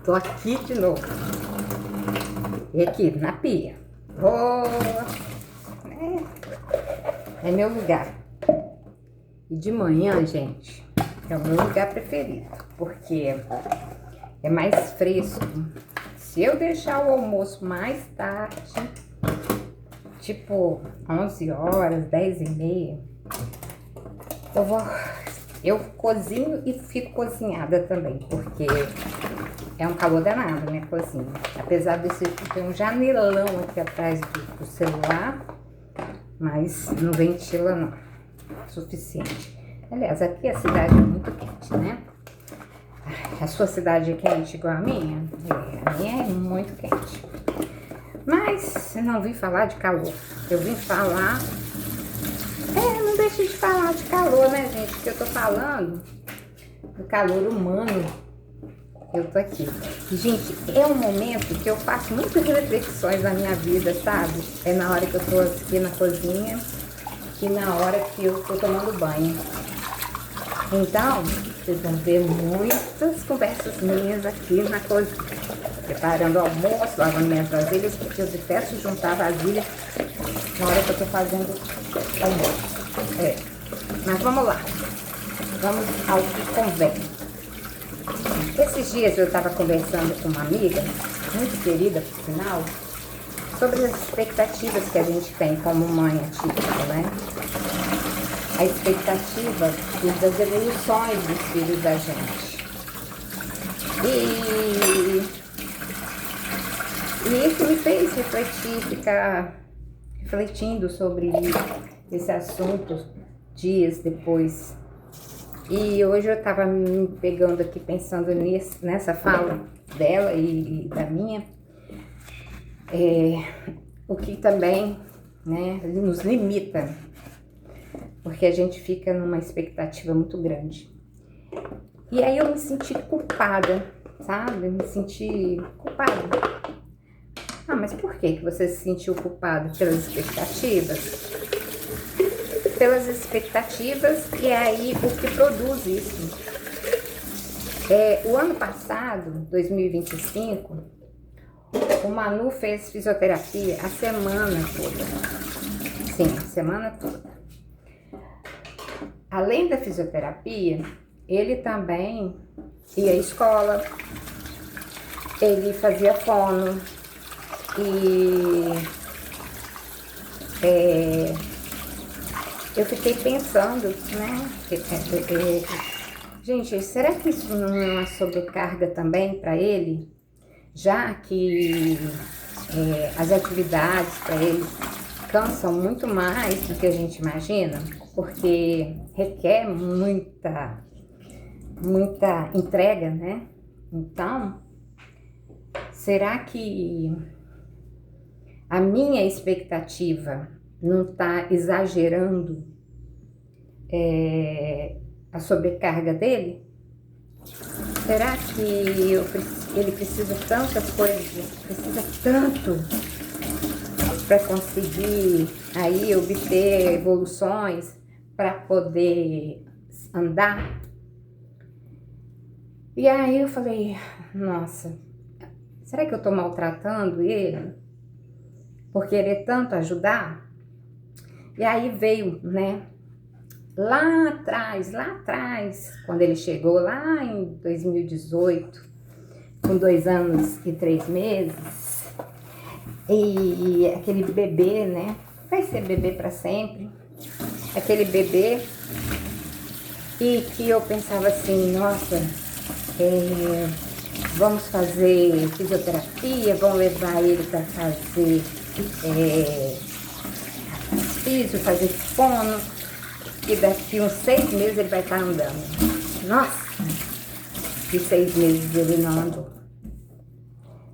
tô aqui de novo. E aqui, na pia. É meu lugar. E de manhã, gente, é o meu lugar preferido. Porque é mais fresco. Se eu deixar o almoço mais tarde, tipo 11 horas, 10h30, eu cozinho e fico cozinhada também, porque é um calor danado, né, cozinha. Apesar desse ter um janelão aqui atrás do celular, mas não ventila não, suficiente. Aliás, aqui a cidade é muito quente, né? A sua cidade é quente igual a minha? A minha é muito quente. Mas eu não vim falar de calor, eu vim falar... não deixe de falar de calor, né, gente? Porque eu tô falando do calor humano. Eu tô aqui. E, gente, é um momento que eu faço muitas reflexões na minha vida, sabe? É na hora que eu tô aqui na cozinha e na hora que eu tô tomando banho. Então, vocês vão ver muitas conversas minhas aqui na cozinha. Preparando o almoço, lavando minhas vasilhas, porque eu detesto juntar vasilha na hora que eu tô fazendo almoço. Mas vamos lá. Vamos ao que convém. Esses dias eu estava conversando com uma amiga, muito querida por sinal, sobre as expectativas que a gente tem como mãe atípica, né? A expectativa das evoluções dos filhos da gente. E isso me fez refletir, ficar refletindo sobre esse assunto dias depois. E hoje eu estava me pegando aqui, pensando nessa fala dela e da minha, o que também, né, nos limita, porque a gente fica numa expectativa muito grande. E aí eu me senti culpada, sabe? Me senti culpada. Ah, mas por que você se sentiu culpada? Pelas expectativas? Pelas expectativas, e é aí o que produz isso. O ano passado, 2025, o Manu fez fisioterapia a semana toda. Sim, a semana toda. Além da fisioterapia, ele também ia à escola, ele fazia fono e eu fiquei pensando, né? Gente, será que isso não é uma sobrecarga também para ele? Já que as atividades para ele cansam muito mais do que a gente imagina, porque requer muita entrega, né? Então, será que a minha expectativa não está exagerando a sobrecarga dele? Será que ele precisa tantas coisas, precisa tanto para conseguir aí obter evoluções, para poder andar? E aí eu falei, nossa, será que eu tô maltratando ele por querer tanto ajudar? E aí veio, né, lá atrás, quando ele chegou lá em 2018, com 2 anos e 3 meses, e aquele bebê, né, vai ser bebê para sempre, aquele bebê, e que eu pensava assim, nossa, vamos fazer fisioterapia, vamos levar ele para fazer físio, fazer fono, e daqui uns 6 meses ele vai estar andando. Nossa, de 6 meses ele não andou.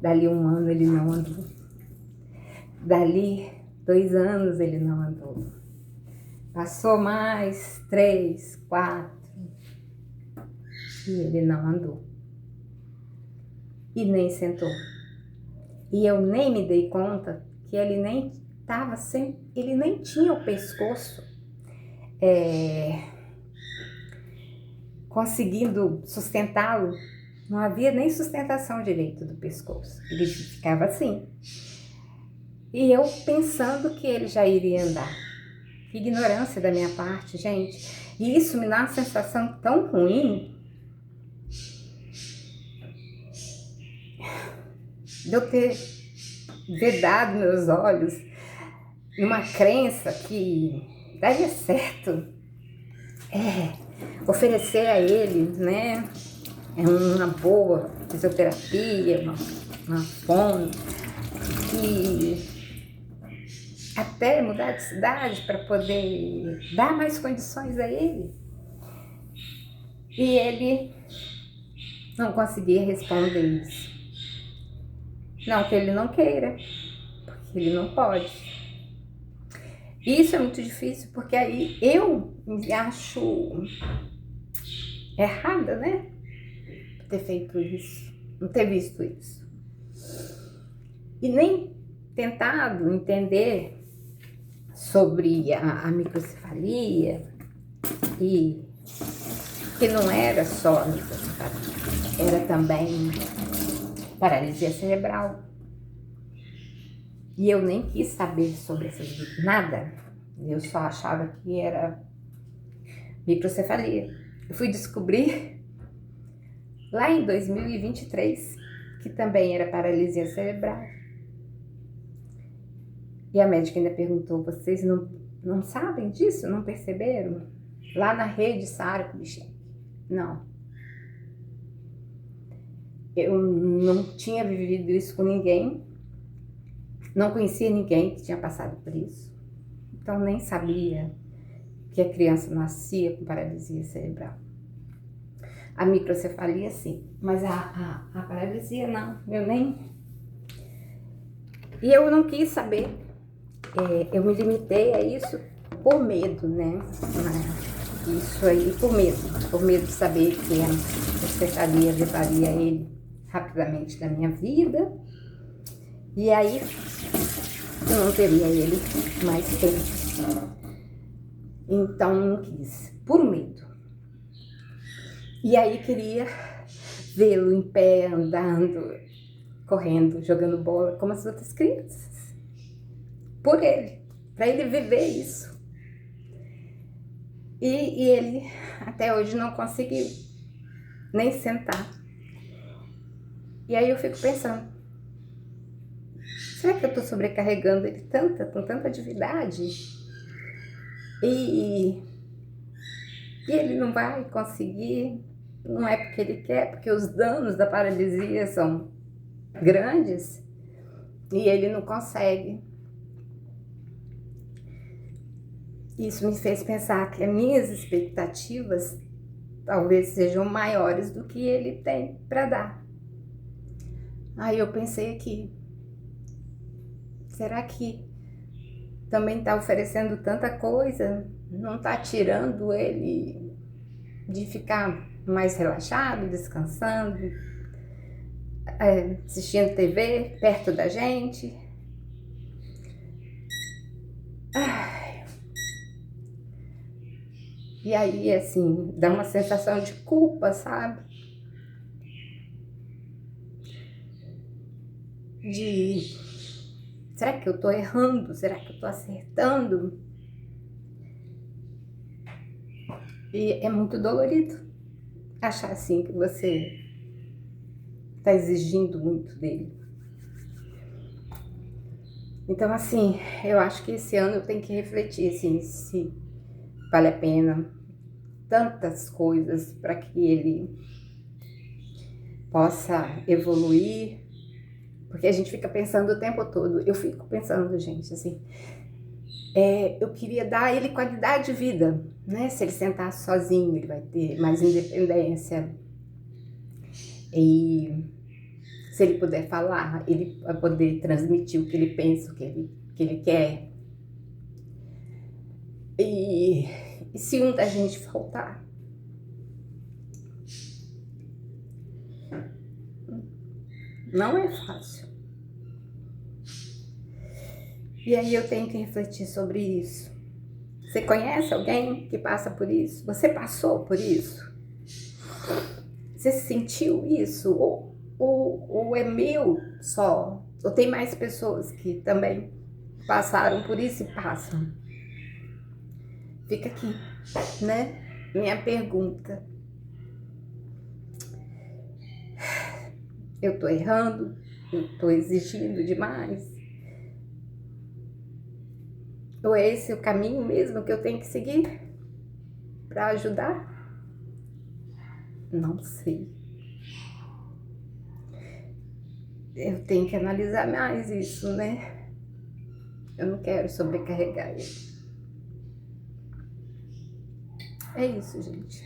Dali 1 ano ele não andou. Dali 2 anos ele não andou. Passou mais 3, 4 e ele não andou. E nem sentou. E eu nem me dei conta que ele nem estava ele nem tinha o pescoço conseguindo sustentá-lo Não havia nem sustentação direito do pescoço. Ele ficava assim. E eu pensando que ele já iria andar. Que ignorância da minha parte, gente. E isso me dá uma sensação tão ruim de eu ter vedado meus olhos numa crença que daria certo oferecer a ele, né, uma boa fisioterapia, uma fono, e até mudar de cidade para poder dar mais condições a ele. E ele não conseguia responder isso. Não que ele não queira, porque ele não pode. E isso é muito difícil, porque aí eu me acho errada, né? Por ter feito isso, não ter visto isso. E nem tentado entender sobre a microcefalia, e que não era só a microcefalia, era também paralisia cerebral. E eu nem quis saber sobre essas nada. Eu só achava que era microcefalia. Eu fui descobrir lá em 2023 que também era paralisia cerebral. E a médica ainda perguntou: vocês não sabem disso? Não perceberam? Lá na rede Sara Kubitschek. Não. Eu não tinha vivido isso com ninguém. Não conhecia ninguém que tinha passado por isso. Então nem sabia que a criança nascia com paralisia cerebral. A microcefalia sim, mas a paralisia não. E eu não quis saber. Eu me limitei a isso por medo, né? Isso aí por medo de saber que a microcefalia levaria ele rapidamente da minha vida. E aí eu não teria ele mais tempo. Então não quis, por medo. E aí queria vê-lo em pé, andando, correndo, jogando bola, como as outras crianças. Por ele, para ele viver isso. E ele até hoje não conseguiu nem sentar. E aí eu fico pensando, será que eu estou sobrecarregando ele com tanta atividade? E ele não vai conseguir, não é porque ele quer, porque os danos da paralisia são grandes e ele não consegue. Isso me fez pensar que as minhas expectativas talvez sejam maiores do que ele tem para dar. Aí eu pensei aqui, será que também está oferecendo tanta coisa, não está tirando ele de ficar mais relaxado, descansando, assistindo TV perto da gente? E aí, assim, dá uma sensação de culpa, sabe? Será que eu tô errando? Será que eu tô acertando? E é muito dolorido achar assim que você tá exigindo muito dele. Então, assim, eu acho que esse ano eu tenho que refletir, assim, se vale a pena tantas coisas para que ele possa evoluir, porque a gente fica pensando o tempo todo. Eu fico pensando, gente, assim, eu queria dar a ele qualidade de vida, né? Se ele sentar sozinho, ele vai ter mais independência. E se ele puder falar, ele vai poder transmitir o que ele pensa, o que ele quer. E se um da gente faltar? Não é fácil. E aí eu tenho que refletir sobre isso. Você conhece alguém que passa por isso? Você passou por isso? Você sentiu isso? Ou é meu só? Ou tem mais pessoas que também passaram por isso e passam? Fica aqui, né? Minha pergunta. Eu tô errando? Eu tô exigindo demais? Ou é esse o caminho mesmo que eu tenho que seguir para ajudar? Não sei. Eu tenho que analisar mais isso, né? Eu não quero sobrecarregar ele. É isso, gente.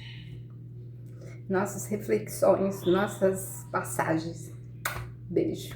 Nossas reflexões, nossas passagens. Beijo.